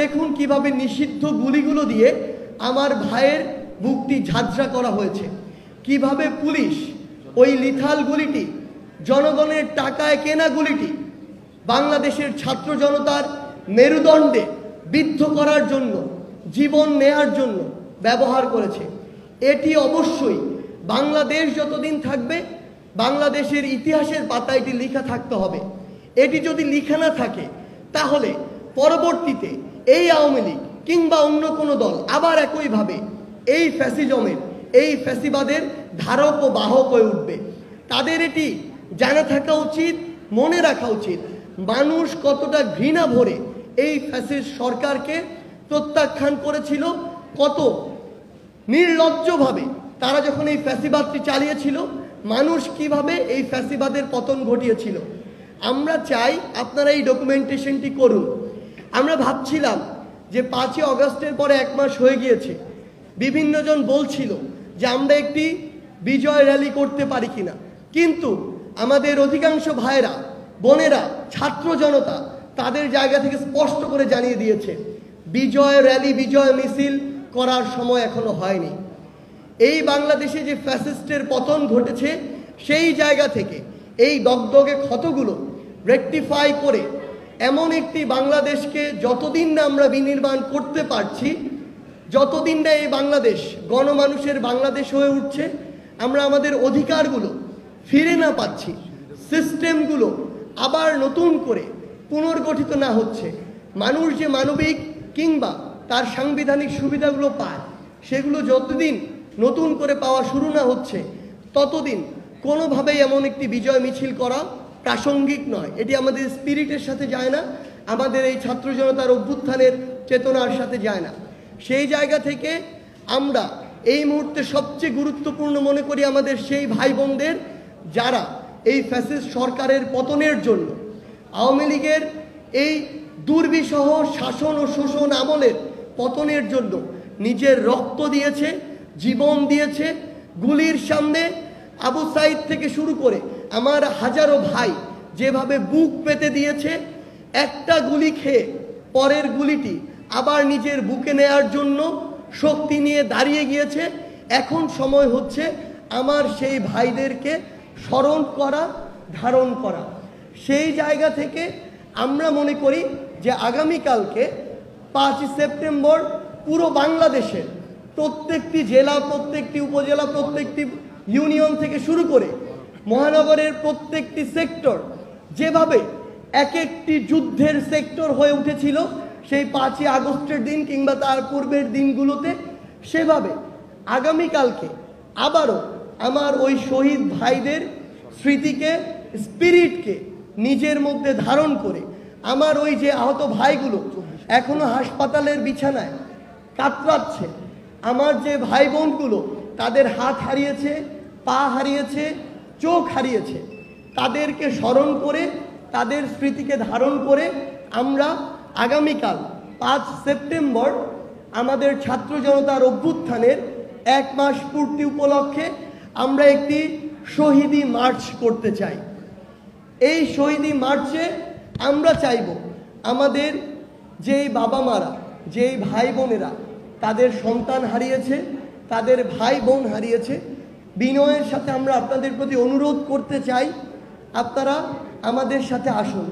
দেখুন কিভাবে নিষিদ্ধ গুলিগুলো দিয়ে আমার ভাইয়ের বুকটি ঝাঁঝরা করা হয়েছে, কিভাবে পুলিশ ওই লিথাল গুলিটি, জনগণের টাকায় কেনা গুলিটি বাংলাদেশের ছাত্র জনতার মেরুদণ্ডে বিদ্ধ করার জন্য, জীবন নেয়ার জন্য ব্যবহার করেছে। এটি অবশ্যই বাংলাদেশ যতদিন থাকবে বাংলাদেশের ইতিহাসের পাতায় এটি লেখা থাকতে হবে। এটি যদি লেখা না থাকে তাহলে পরবর্তীতে এই আওয়ামী লীগ কিংবা অন্য কোনো দল আবার একইভাবে এই ফ্যাসিজমের, এই ফ্যাসিবাদের ধারক ও বাহক হয়ে উঠবে। তাদের এটি জানা থাকা উচিত, মনে রাখা উচিত মানুষ কতটা ঘৃণা ভরে এই ফ্যাসিস্ট সরকারকে প্রত্যাখ্যান করেছিল, কত নির্লজ্জভাবে তারা যখন এই ফ্যাসিবাদটি চালিয়েছিল, মানুষ কিভাবে এই ফ্যাসিবাদের পতন ঘটিয়েছিল। আমরা চাই আপনারা এই ডকুমেন্টেশনটি করুন। আমরা ভাবছিলাম যে 5ই অগস্টের পরে 1 মাস হয়ে গিয়েছে, বিভিন্নজন বলছিল যে আমরা একটি বিজয় র্যালি করতে পারি কিনা, কিন্তু আমাদের অধিকাংশ ভাইরা, বোনেরা, ছাত্র জনতা তাদের জায়গা থেকে স্পষ্ট করে জানিয়ে দিয়েছে বিজয় র্যালি, বিজয় মিছিল করার সময় এখনো হয়নি। এই বাংলাদেশে যে ফ্যাসিস্টের পতন ঘটেছে সেই জায়গা থেকে এই দগদগে ক্ষতগুলো রেকটিফাই করে এমন একটি বাংলাদেশকে যতদিন না আমরা বিনির্মাণ করতে পারছি, যতদিন না এই বাংলাদেশ গণমানুষের বাংলাদেশ হয়ে উঠছে, আমরা আমাদের অধিকারগুলো ফিরে না পাচ্ছি, সিস্টেমগুলো আবার নতুন করে পুনর্গঠিত না হচ্ছে, মানুষ যে মানবিক কিংবা তার সাংবিধানিক সুবিধাগুলো পায় সেগুলো যতদিন নতুন করে পাওয়া শুরু না হচ্ছে ততদিন কোনোভাবেই এমন একটি বিজয় মিছিল করা প্রাসঙ্গিক নয়। এটি আমাদের স্পিরিটের সাথে যায় না, আমাদের এই ছাত্র জনতার অভ্যুত্থানের চেতনার সাথে যায় না। সেই জায়গা থেকে আমরা এই মুহূর্তে সবচেয়ে গুরুত্বপূর্ণ মনে করি আমাদের সেই ভাই বোনদের যারা এই ফ্যাসিস্ট সরকারের পতনের জন্য, আওয়ামী লীগের এই দুর্বিষহ শাসন ও শোষণ আমলের পতনের জন্য নিজের রক্ত দিয়েছে, জীবন দিয়েছে। গুলির সামনে আবু সাইদ থেকে শুরু করে আমার হাজারো ভাই যেভাবে বুক পেতে দিয়েছে, একটা গুলি খেয়ে পরের গুলিটি আবার নিজের বুকে নেয়ার জন্য শক্তি নিয়ে দাঁড়িয়ে গিয়েছে। এখন সময় হচ্ছে আমার সেই ভাইদেরকে স্মরণ করা, ধারণ করা। সেই জায়গা থেকে আমরা মনে করি যে আগামীকালকে 5ই সেপ্টেম্বর পুরো বাংলাদেশের প্রত্যেকটি জেলা, প্রত্যেকটি উপজেলা, প্রত্যেকটি ইউনিয়ন থেকে শুরু করে মহানগরের প্রত্যেকটি সেক্টর যেভাবে এক একটি যুদ্ধের সেক্টর হয়ে উঠেছিল সেই 5ই আগস্টের দিন কিংবা তার পূর্বের দিনগুলোতে, সেভাবে আগামীকালকে আবারও আমার ওই শহীদ ভাইদের স্মৃতিকে, স্পিরিটকে নিজের মধ্যে ধারণ করে আমার ওই যে আহত ভাইগুলো এখনো হাসপাতালের বিছানায় কাতরাচ্ছে, আমার যে ভাই বোনগুলো তাদের হাত হারিয়েছে, পা হারিয়েছে, চোখ হারিয়েছে, তাদেরকে স্মরণ করে, তাদের স্মৃতিকে ধারণ করে আমরা আগামীকাল 5 সেপ্টেম্বর আমাদের ছাত্র জনতার অভ্যুত্থানের 1 মাস পূর্তি উপলক্ষে আমরা একটি শহীদি মার্চ করতে চাই। এই শহীদি মার্চে আমরা চাইব আমাদের যেই বাবা মারা, যেই ভাই বোনেরা তাদের সন্তান হারিয়েছে, তাদের ভাই বোন হারিয়েছে, বিনয়ের সাথে আমরা আপনাদের প্রতি অনুরোধ করতে চাই আপনারা আমাদের সাথে আসুন।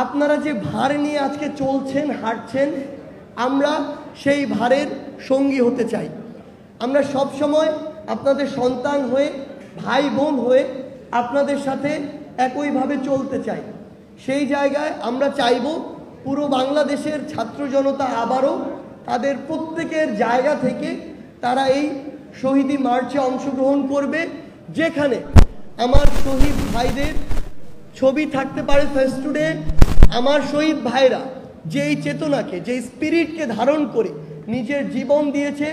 আপনারা যে ভার নিয়ে আজকে চলছেন, হাঁটছেন, আমরা সেই ভারের সঙ্গী হতে চাই। আমরা সব সময় আপনাদের সন্তান হয়ে, ভাই বোন হয়ে আপনাদের সাথে একইভাবে চলতে চাই। সেই জায়গায় আমরা চাইব পুরো বাংলাদেশের ছাত্র জনতা আবারও তাদের প্রত্যেকের জায়গা থেকে তারা এই শহীদি মার্চে অংশগ্রহণ করবে, যেখানে আমার শহীদ ভাইদের ছবি থাকতে পারে ফেস্টুনে। আমার শহীদ ভাইরা যেই চেতনাকে, যেই স্পিরিটকে ধারণ করে নিজের জীবন দিয়েছে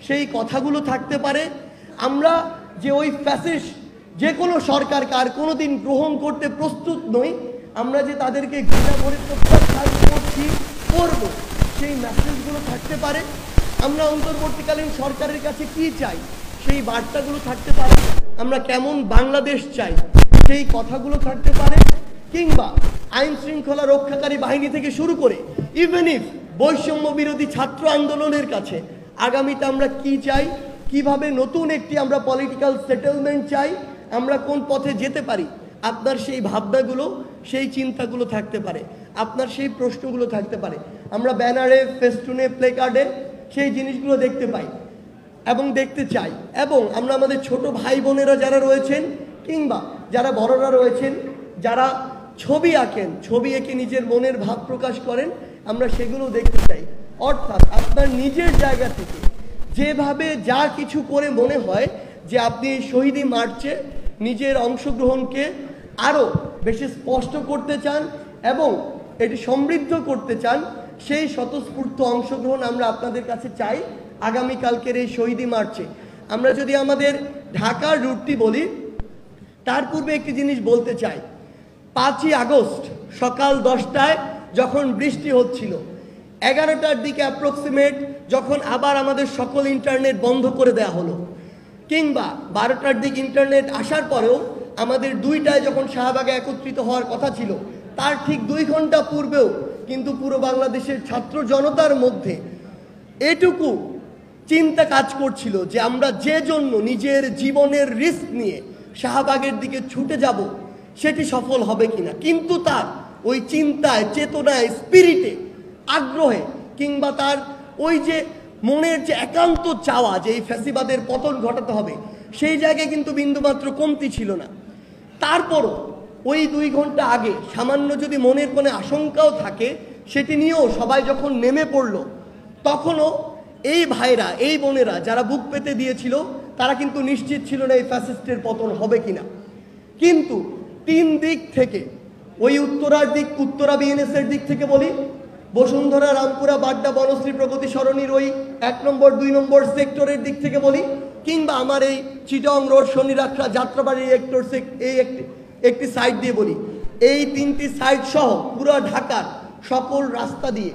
সেই কথাগুলো থাকতে পারে। আমরা যে ওই ফ্যাসিস্ট যে কোনো সরকারকে আর কোনো দিন গ্রহণ করতে প্রস্তুত নই, আমরা যে তাদেরকে ঘৃণা করে প্রত্যাখ্যান করছি, করব, সেই মেসেজগুলো থাকতে পারে। আমরা অন্তর্বর্তীকালীন সরকারের কাছে কি চাই সেই বার্তাগুলো থাকতে পারে। আমরা কেমন বাংলাদেশ চাই সেই কথাগুলো থাকতে পারে। কিংবা আইন শৃঙ্খলা রক্ষাকারী বাহিনী থেকে শুরু করে ইভেন ইফ বৈষম্য বিরোধী ছাত্র আন্দোলনের কাছে আগামীতে আমরা কি চাই, কিভাবে নতুন একটি আমরা পলিটিক্যাল সেটেলমেন্ট চাই, আমরা কোন পথে যেতে পারি, আপনার সেই ভাবনাগুলো, সেই চিন্তাগুলো থাকতে পারে, আপনার সেই প্রশ্নগুলো থাকতে পারে। আমরা ব্যানারে, ফেস্টুনে, প্লে কার্ডে সেই জিনিসগুলো দেখতে পাই এবং দেখতে চাই। এবং আমরা আমাদের ছোট ভাই বোনেরা যারা রয়েছেন কিংবা যারা বড়রা রয়েছেন, যারা ছবি আঁকেন, ছবি এঁকে নিজের মনের ভাব প্রকাশ করেন, আমরা সেগুলো দেখতে চাই। অর্থাৎ আপনার নিজের জায়গা থেকে যেভাবে যা কিছু করে মনে হয় যে আপনি এই শহীদি মার্চে নিজের অংশগ্রহণকে আরও বেশি স্পষ্ট করতে চান এবং এটি সমৃদ্ধ করতে চান, সেই স্বতঃস্ফূর্ত অংশগ্রহণ আমরা আপনাদের কাছে চাই আগামীকালকের এই শহীদি মার্চে। আমরা যদি আমাদের ঢাকার রুটটি বলি, তার পূর্বে একটি জিনিস বলতে চাই। 5ই আগস্ট সকাল 10টায় যখন বৃষ্টি হচ্ছিল, 11টার দিকে অ্যাপ্রক্সিমেট যখন আবার আমাদের সকল ইন্টারনেট বন্ধ করে দেওয়া হলো, কিংবা 12টার দিকে ইন্টারনেট আসার পরেও আমাদের 2টায় যখন শাহবাগে একত্রিত হওয়ার কথা ছিল, তার ঠিক 2 ঘন্টা পূর্বেও কিন্তু পুরো বাংলাদেশের ছাত্র জনতার মধ্যে এটুকু চিন্তা কাজ করছিল যে আমরা যে জন্য নিজের জীবনের রিস্ক নিয়ে শাহবাগের দিকে ছুটে যাব সেটি সফল হবে কিনা। কিন্তু তার ওই চিন্তায়, চেতনায়, স্পিরিটে, আগ্রহে কিংবা তার ওই যে মনের যে একান্ত চাওয়া যে এই ফ্যাসিবাদের পতন ঘটাতে হবে, সেই জায়গায় কিন্তু বিন্দুমাত্র কমতি ছিল না। তারপরও ওই 2 ঘন্টা আগে সামান্য যদি মনের কোনো আশঙ্কাও থাকে, সেটি নিয়েও সবাই যখন নেমে পড়ল, তখনও এই ভাইরা, এই বোনেরা যারা বুক পেতে দিয়েছিল, তারা কিন্তু নিশ্চিত ছিল না এই ফ্যাসিস্টের পতন হবে কিনা। কিন্তু 3 দিক থেকে, ওই উত্তরার দিক, উত্তরা বিএনএসের দিক থেকে বলি, বসুন্ধরা, রামপুরা, বাড্ডা, বনশ্রী, প্রগতি সরণির ওই 1 নম্বর 2 নম্বর সেক্টরের দিক থেকে বলি, কিংবা আমার এই চিটং রোড, শনিরাখড়া, যাত্রাবাড়ি এই একটি সাইড দিয়ে বলি, এই 3টি সাইড সহ পুরো ঢাকার সকল রাস্তা দিয়ে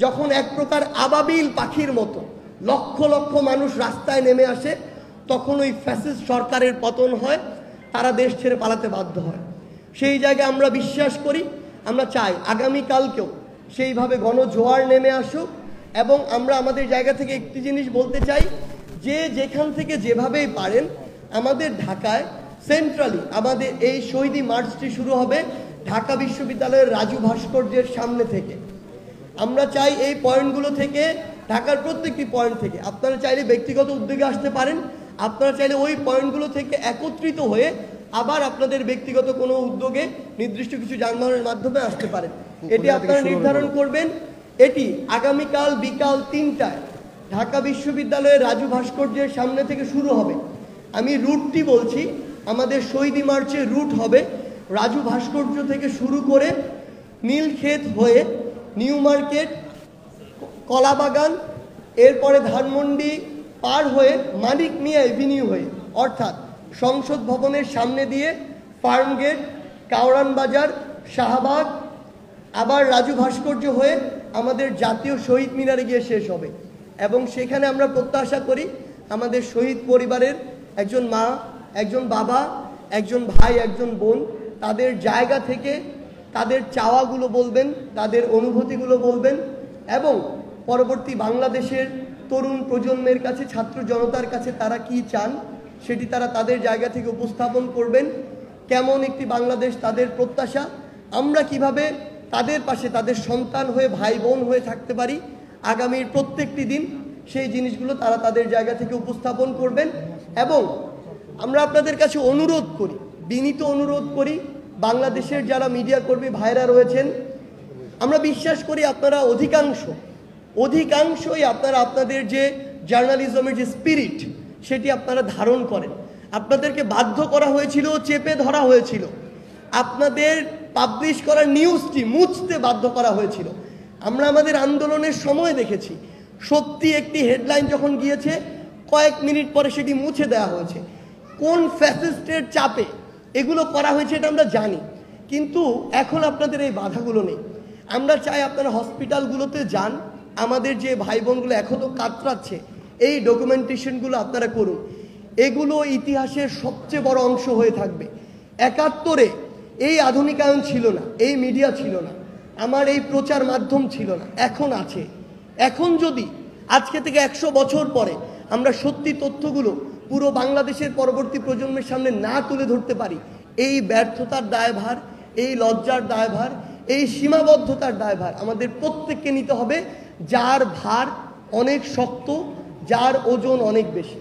যখন এক প্রকার আবাবিল পাখির মতো লক্ষ লক্ষ মানুষ রাস্তায় নেমে আসে, তখন ওই ফ্যাসিস্ট সরকারের পতন হয়, তারা দেশ ছেড়ে পালাতে বাধ্য হয়। সেই জায়গায় আমরা বিশ্বাস করি, আমরা চাই আগামীকালকেও সেইভাবে গণজোয়ার নেমে আসুক। এবং আমরা আমাদের জায়গা থেকে একটি জিনিস বলতে চাই, যে যেখান থেকে যেভাবেই পারেন, আমাদের ঢাকায় সেন্ট্রালি আমাদের এই শহীদি মার্চটি শুরু হবে ঢাকা বিশ্ববিদ্যালয়ের রাজু ভাস্কর্যের সামনে থেকে। আমরা চাই এই পয়েন্টগুলো থেকে, ঢাকার প্রত্যেকটি পয়েন্ট থেকে, আপনারা চাইলে ব্যক্তিগত উদ্যোগে আসতে পারেন, আপনারা চাইলে ওই পয়েন্টগুলো থেকে একত্রিত হয়ে আবার আপনাদের ব্যক্তিগত কোনো উদ্যোগে নির্দিষ্ট কিছু যানবাহনের মাধ্যমে আসতে পারেন। এটি আপনারা নির্ধারণ করবেন। এটি আগামীকাল বিকাল 3টায় ঢাকা বিশ্ববিদ্যালয়ের রাজু ভাস্কর্যের সামনে থেকে শুরু হবে। আমি রুটটি বলছি, আমাদের শহীদি মার্চের রুট হবে রাজু ভাস্কর্য থেকে শুরু করে নীলক্ষেত হয়ে নিউ মার্কেট, কলাবাগান, এরপরে ধানমন্ডি পার হয়ে মানিক মিয়া এভিনিউ হয়ে, অর্থাৎ সংসদ ভবনের সামনে দিয়ে ফার্মগেট, কাওরান বাজার, শাহবাগ, আবার রাজু ভাস্কর্য হয়ে আমাদের জাতীয় শহীদ মিনারে গিয়ে শেষ হবে। এবং সেখানে আমরা প্রত্যাশা করি আমাদের শহীদ পরিবারের একজন মা, একজন বাবা, একজন ভাই, একজন বোন তাদের জায়গা থেকে তাদের চাওয়াগুলো বলবেন, তাদের অনুভূতিগুলো বলবেন এবং পরবর্তী বাংলাদেশের তরুণ প্রজন্মের কাছে, ছাত্র জনতার কাছে তারা কি চান সেটি তারা তাদের জায়গা থেকে উপস্থাপন করবেন। কেমন একটি বাংলাদেশ তাদের প্রত্যাশা, আমরা কিভাবে তাদের পাশে তাদের সন্তান হয়ে, ভাই বোন হয়ে থাকতে পারি আগামীর প্রত্যেকটি দিন, সেই জিনিসগুলো তারা তাদের জায়গা থেকে উপস্থাপন করবেন। এবং আমরা আপনাদের কাছে অনুরোধ করি, বিনীত অনুরোধ করি, বাংলাদেশের যারা মিডিয়া কর্মী ভাইরা রয়েছেন, আমরা বিশ্বাস করি আপনারা অধিকাংশই আপনারা আপনাদের যে জার্নালিজমের যে স্পিরিট সেটি আপনারা ধারণ করেন। আপনাদেরকে বাধ্য করা হয়েছিল, চেপে ধরা হয়েছিল, আপনাদের পাবলিশ করা নিউজটি মুছতে বাধ্য করা হয়েছিল। আমরা আমাদের আন্দোলনের সময় দেখেছি, সত্যি একটি হেডলাইন যখন গিয়েছে কয়েক মিনিট পরে সেটি মুছে দেওয়া হয়েছে। কোন ফ্যাসিস্টের চাপে এগুলো করা হয়েছে এটা আমরা জানি, কিন্তু এখন আপনাদের এই বাধাগুলো নেই। আমরা চাই আপনারা হসপিটালগুলোতে যান, আমাদের যে ভাই বোনগুলো এখনও কাতরাচ্ছে এই ডকুমেন্টেশনগুলো আপনারা করুন। এগুলো ইতিহাসের সবচেয়ে বড় অংশ হয়ে থাকবে। 71-এ এই আধুনিকায়ন ছিল না, এই মিডিয়া ছিল না, আমার এই প্রচার মাধ্যম ছিল না, এখন আছে। এখন যদি আজকে থেকে 100 বছর পরে আমরা সত্যি তথ্যগুলো পুরো বাংলাদেশের পরবর্তী প্রজন্মের সামনে না তুলে ধরতে পারি, এই ব্যর্থতার দায়ভার, এই লজ্জার দায়ভার, এই সীমাবদ্ধতার দায়ভার আমাদের প্রত্যেককে নিতে হবে, যার ভার অনেক শক্ত, যার ওজন অনেক বেশি।